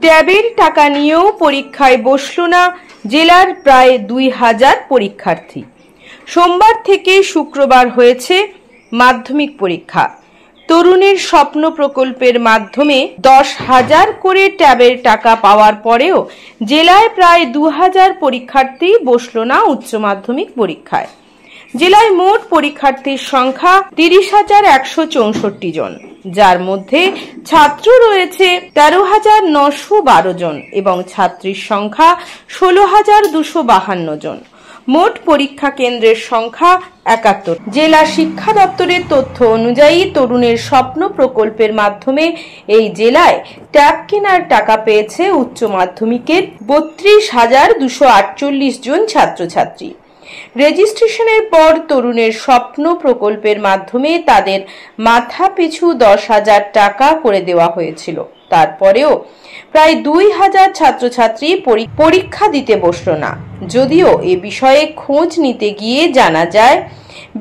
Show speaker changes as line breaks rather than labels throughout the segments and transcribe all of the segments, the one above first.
ট্যাবের টাকা নিয়েও পরীক্ষায় বসল না জেলার প্রায় 2000 পরীক্ষার্থী। সোমবার থেকে শুক্রবার হয়েছে মাধ্যমিক পরীক্ষা। তরুণের স্বপ্ন প্রকল্পের মাধ্যমে 10,000 করে ট্যাবের টাকা পাওয়ার পরেও জেলায় প্রায় 2000 পরীক্ষার্থী বসল না উচ্চ মাধ্যমিক পরীক্ষায়। জেলায় মোট পরীক্ষার্থীর সংখ্যা 30,164 জন, যার মধ্যে ছাত্র রয়েছে 13,912 জন এবং ছাত্রীর সংখ্যা 16,252 জন। মোট পরীক্ষা কেন্দ্রের সংখ্যা 71। জেলা শিক্ষা দপ্তরের তথ্য অনুযায়ী তরুণের স্বপ্ন প্রকল্পের মাধ্যমে এই জেলায় ট্যাব কেনার টাকা পেয়েছে উচ্চ মাধ্যমিকের 32,248 জন ছাত্রছাত্রী। রেজিস্ট্রেশনের পর তরুণের স্বপ্ন প্রকল্পের মাধ্যমে তাদের মাথা পিছু 10,000 টাকা করে দেওয়া হয়েছিল। তারপরেও প্রায় 2,000 ছাত্রছাত্রী পরীক্ষা দিতে বসল না। যদিও এ বিষয়ে খোঁজ নিতে গিয়ে জানা যায়,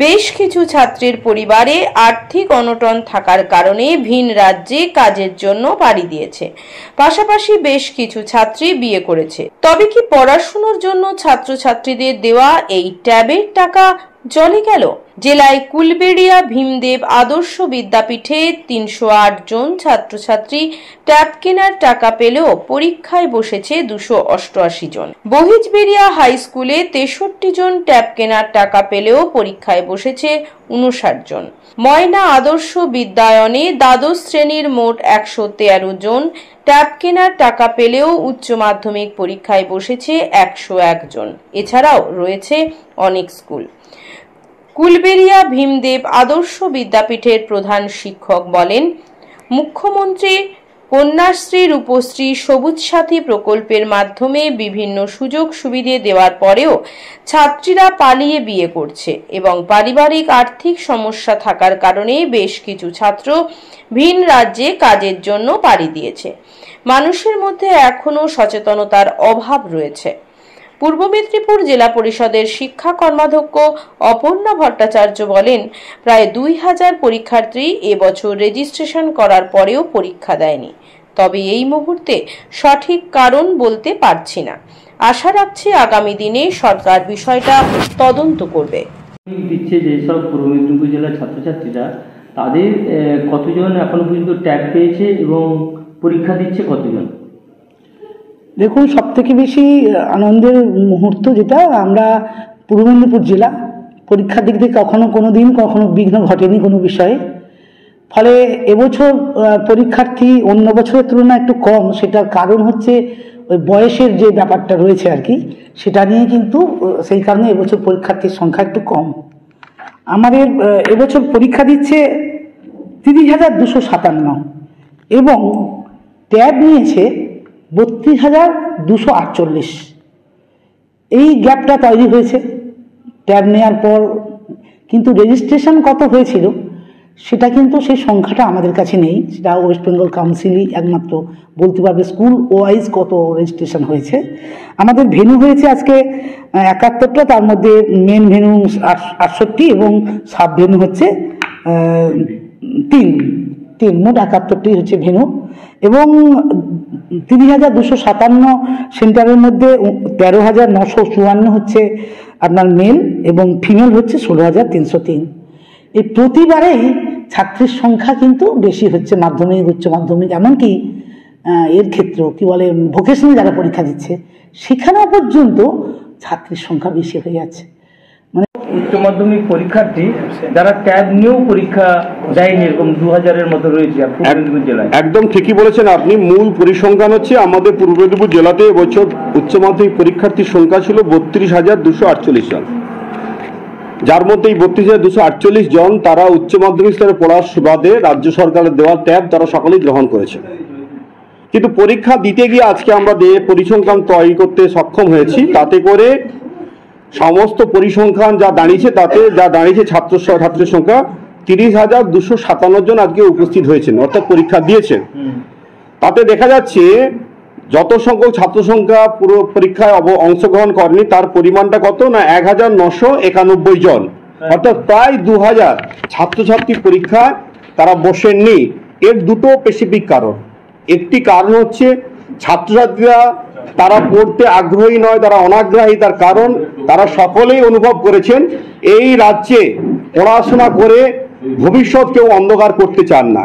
বেশ কিছু ছাত্রের পরিবারে আর্থিক অনটন থাকার কারণে ভিন রাজ্যে কাজের জন্য পাড়ি দিয়েছে। পাশাপাশি বেশ কিছু ছাত্রী বিয়ে করেছে। তবে কি পড়াশোনার জন্য ছাত্রছাত্রীদের দেওয়া এই ট্যাবের টাকা জলে গেল? জেলায় কুলবেড়িয়া ভীমদেব আদর্শ বিদ্যাপীঠে 308 জন ছাত্রছাত্রী ট্যাব কেনার টাকা পেলেও পরীক্ষায় বসেছে 288 জন। বহিজবেড়িয়া হাই স্কুলে 63 জন ট্যাব কেনার টাকা পেলেও পরীক্ষায় বসেছে 59 জন। ময়না আদর্শ বিদ্যায়নে দ্বাদশ শ্রেণীর মোট 113 জন ট্যাব কেনার টাকা পেলেও উচ্চ মাধ্যমিক পরীক্ষায় বসেছে 101 জন। এছাড়াও রয়েছে অনেক স্কুল। কুলবেড়িয়া ভীমদেব আদর্শ বিদ্যাপীঠের প্রধান শিক্ষক বলেন, মুখ্যমন্ত্রী কন্যাশ্রী রূপশ্রী সবুজ সাথী প্রকল্পের মাধ্যমে বিভিন্ন সুযোগ সুবিধে দেওয়ার পরেও ছাত্রীরা পালিয়ে বিয়ে করছে এবং পারিবারিক আর্থিক সমস্যা থাকার কারণে বেশ কিছু ছাত্র ভিন রাজ্যে কাজের জন্য পাড়ি দিয়েছে। মানুষের মধ্যে এখনো সচেতনতার অভাব রয়েছে। পূর্ব মেদিনীপুর জেলা পরিষদের শিক্ষা কর্মাধ্যক্ষ অপর্ণা ভট্টাচার্য বলেন, প্রায় 2,000 পরীক্ষার্থী এবছর রেজিস্ট্রেশন করার পরেও পরীক্ষা দেয়নি। তবে এই মুহূর্তে সঠিক কারণ বলতে পারছি না। আশা রাখছি আগামী দিনে সরকার বিষয়টা তদন্ত করবে।
দিচ্ছে যেসব পূর্ব মেদিনীপুর জেলার ছাত্রছাত্রীরা, তাদের কতজন এখনো পর্যন্ত ট্যাগ পেয়েছে এবং পরীক্ষা দিচ্ছে কতজন?
দেখুন, সব থেকে বেশি আনন্দের মুহূর্ত যেটা, আমরা পূর্ব মেদিনীপুর জেলা পরীক্ষার দিক থেকে কখনো বিঘ্ন ঘটেনি কোনো বিষয়ে। ফলে এবছর পরীক্ষার্থী অন্য বছরের তুলনায় একটু কম। সেটার কারণ হচ্ছে ওই বয়সের যে ব্যাপারটা রয়েছে আর কি, সেটা নিয়ে কিন্তু সেই কারণে এবছর পরীক্ষার্থীর সংখ্যা একটু কম। আমাদের এবছর পরীক্ষা দিচ্ছে 30,257 এবং ট্যাব নিয়েছে 32,248। এই গ্যাপটা তৈরি হয়েছে ট্যাব নেওয়ার পর, কিন্তু রেজিস্ট্রেশন কত হয়েছিল সেটা কিন্তু সেই সংখ্যাটা আমাদের কাছে নেই। সেটা ওয়েস্ট বেঙ্গল কাউন্সিলই একমাত্র বলতে পারবে স্কুল ওয়াইজ কত রেজিস্ট্রেশন হয়েছে। আমাদের ভেন্যু হয়েছে আজকে 71টা, তার মধ্যে মেন ভেন্যু 68 এবং সাব ভেন্যু হচ্ছে 3, মোট 71টি হচ্ছে ভেন্যু। এবং 30,257 সেন্টারের মধ্যে 13,954 হচ্ছে আপনার মেল এবং ফিমেল হচ্ছে 16,303। এই প্রতিবারেই ছাত্রীর সংখ্যা কিন্তু বেশি হচ্ছে, মাধ্যমিক উচ্চ মাধ্যমিক এমনকি এর ক্ষেত্রেও কি বলে ভোকেশনাল যারা পরীক্ষা দিচ্ছে সেখানেও পর্যন্ত ছাত্রীর সংখ্যা বেশি হয়ে যাচ্ছে। মানে
উচ্চ মাধ্যমিক পরীক্ষার্থী যারা ট্যাব নিয়েও পরীক্ষা দেয়নি, এরকম 2,000-এর মতো রয়েছে পূর্ব মেদিনীপুর জেলায়।
একদম ঠিকই বলেছেন আপনি। মূল পরিসংখ্যান হচ্ছে আমাদের পূর্ব মেদিনীপুর জেলাতে এবছর উচ্চ মাধ্যমিক পরীক্ষার্থীর সংখ্যা ছিল 32,248 জন, যার মধ্যে এই 32,248 জন তারা উচ্চ মাধ্যমিক স্তরে পড়ার সুবাদে রাজ্য সরকারের দেওয়া ট্যাব তারা সকলেই গ্রহণ করেছে। কিন্তু পরীক্ষা দিতে গিয়ে আজকে আমরা পরিসংখ্যান তৈরি করতে সক্ষম হয়েছি, তাতে করে সমস্ত পরিসংখ্যান যা দাঁড়িয়েছে ছাত্রের সংখ্যা 30,257 জন আজকে উপস্থিত হয়েছেন, অর্থাৎ পরীক্ষা দিয়েছেন। তাতে দেখা যাচ্ছে যত সংখ্যক ছাত্র সংখ্যা পুরো পরীক্ষায় অংশগ্রহণ করেনি তার পরিমাণটা কত না 1,991 জন, অর্থাৎ প্রায় 2,000 ছাত্রছাত্রী পরীক্ষায় তারা বসেননি। এর দুটো স্পেসিফিক কারণ। একটি কারণ হচ্ছে ছাত্রছাত্রীরা তারা পড়তে আগ্রহী নয়, তারা অনাগ্রহী। তার কারণ তারা সকলেই অনুভব করেছেন এই রাজ্যে পড়াশোনা করে ভবিষ্যৎ কেউ অন্ধকার করতে চান না।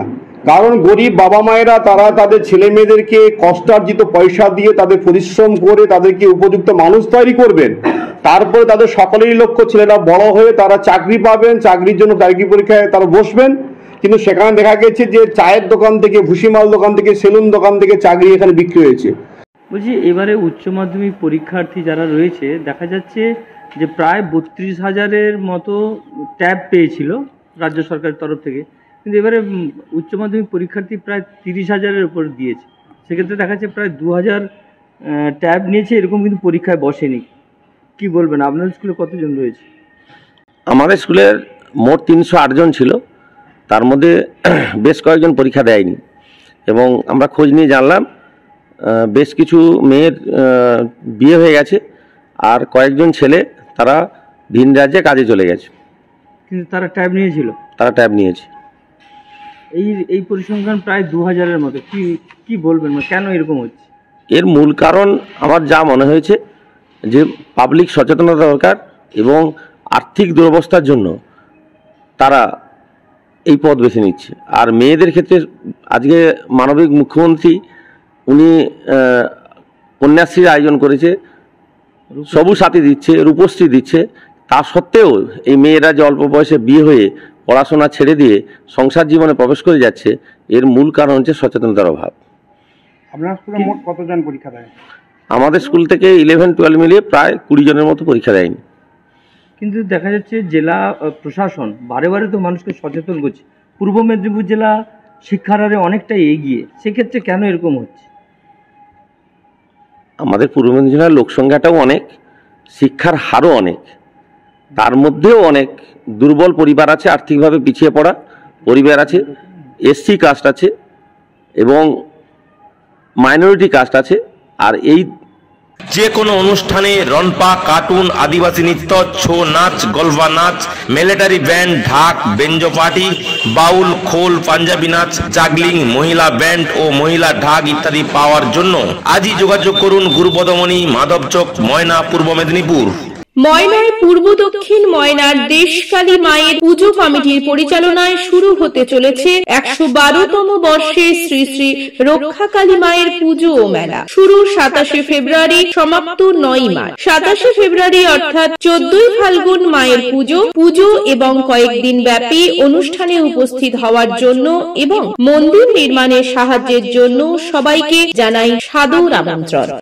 কারণ গরিব বাবা মায়েরা তারা তাদের ছেলে মেয়েদেরকে কষ্টার্জিত পয়সা দিয়ে তাদের পরিশ্রম করে তাদেরকে উপযুক্ত মানুষ তৈরি করবেন। তারপরে তাদের সকলেরই লক্ষ্য ছেলেরা বড় হয়ে তারা চাকরি পাবেন, চাকরির জন্য চাকরি পরীক্ষায় তারা বসবেন। কিন্তু সেখানে দেখা গেছে যে চায়ের দোকান থেকে, ভুসিমাল দোকান থেকে, সেলুন দোকান থেকে চাকরি এখানে বিক্রি হয়েছে।
বলছি, এবারে উচ্চ মাধ্যমিক পরীক্ষার্থী যারা রয়েছে দেখা যাচ্ছে যে প্রায় 32,000-এর মতো ট্যাব পেয়েছিল রাজ্য সরকারের তরফ থেকে, কিন্তু এবারে উচ্চ মাধ্যমিক পরীক্ষার্থী প্রায় 30,000-এর উপর দিয়েছে। সেক্ষেত্রে দেখা যাচ্ছে প্রায় 2,000 ট্যাব নিয়েছে, এরকম কিন্তু পরীক্ষায় বসেনি। কি বলবেন, আপনাদের স্কুলে কতজন রয়েছে?
আমাদের স্কুলের মোট 308 জন ছিল, তার মধ্যে বেশ কয়েকজন পরীক্ষা দেয়নি এবং আমরা খোঁজ নিয়ে জানলাম বেশ কিছু মেয়ের বিয়ে হয়ে গেছে আর কয়েকজন ছেলে তারা ভিন রাজ্যে কাজে চলে গেছে।
কিন্তু তারা ট্যাব নিয়েছিল?
তারা ট্যাব নিয়েছে।
এই পরিসংখ্যান প্রায় 2,000-এর মতো। কি বলবেন, কেন এরকম হচ্ছে?
এর মূল কারণ আমার যা মনে হয়েছে যে পাবলিক সচেতনতা দরকার এবং আর্থিক দুরবস্থার জন্য তারা এই পথ বেছে নিচ্ছে। আর মেয়েদের ক্ষেত্রে আজকে মানবিক মুখ্যমন্ত্রী উনি কন্যাশ্রীর আয়োজন করেছে, সবুজ সাথী দিচ্ছে, রূপশ্রী দিচ্ছে। তা সত্ত্বেও এই মেয়েরা যে অল্প বয়সে বিয়ে হয়ে পড়াশোনা ছেড়ে দিয়ে সংসার জীবনে প্রবেশ করে যাচ্ছে, এর মূল কারণ হচ্ছে সচেতনতার অভাব।
আপনার স্কুলে মোট কতজন পরীক্ষা দেয়?
আমাদের স্কুল থেকে 11-12 মিলিয়ে প্রায় 20 জনের মতো পরীক্ষা দেয়নি।
কিন্তু দেখা যাচ্ছে জেলা প্রশাসন বারে বারে তো মানুষকে সচেতন করছে। পূর্ব মেদিনীপুর জেলা শিক্ষার হারে অনেকটাই এগিয়ে, সেক্ষেত্রে কেন এরকম হচ্ছে?
আমাদের পূর্ব মেদিনীপুর জেলার লোকসংখ্যাটাও অনেক, শিক্ষার হারও অনেক, তার মধ্যেও অনেক দুর্বল পরিবার আছে, আর্থিকভাবে পিছিয়ে পড়া পরিবার আছে, এসসি কাস্ট আছে এবং মাইনরিটি কাস্ট আছে। আর এই
যে কোনো অনুষ্ঠানে রনপা, কার্টুন, আদিবাসী নৃত্য, ছৌ নাচ, গলফা নাচ, মিলিটারি ব্যান্ড, ঢাক, বেঞ্জো পার্টি, বাউল, খোল, পাঞ্জাবি নাচ, জাগলিং, মহিলা ব্যান্ড ও মহিলা ঢাক ইত্যাদি পাওয়ার জন্য আজই যোগাযোগ করুন গুরুপদমণি, মাধবচক, ময়না, পূর্ব মেদিনীপুর।
ময়নায় পূর্ব দক্ষিণ ময়নার দেশকালী মায়ের পুজো কমিটির পরিচালনায় শুরু হতে চলেছে 112তম বর্ষের শ্রী শ্রী রক্ষাকালী মায়ের পুজো ও মেলা। শুরু 27শে ফেব্রুয়ারি, সমাপ্ত 9ই মার্চ। 27শে ফেব্রুয়ারি অর্থাৎ 14ই ফাল্গুন মায়ের পুজো এবং কয়েকদিন ব্যাপী অনুষ্ঠানে উপস্থিত হওয়ার জন্য এবং মন্দির নির্মাণের সাহায্যের জন্য সবাইকে জানাই সাদর আমন্ত্রণ।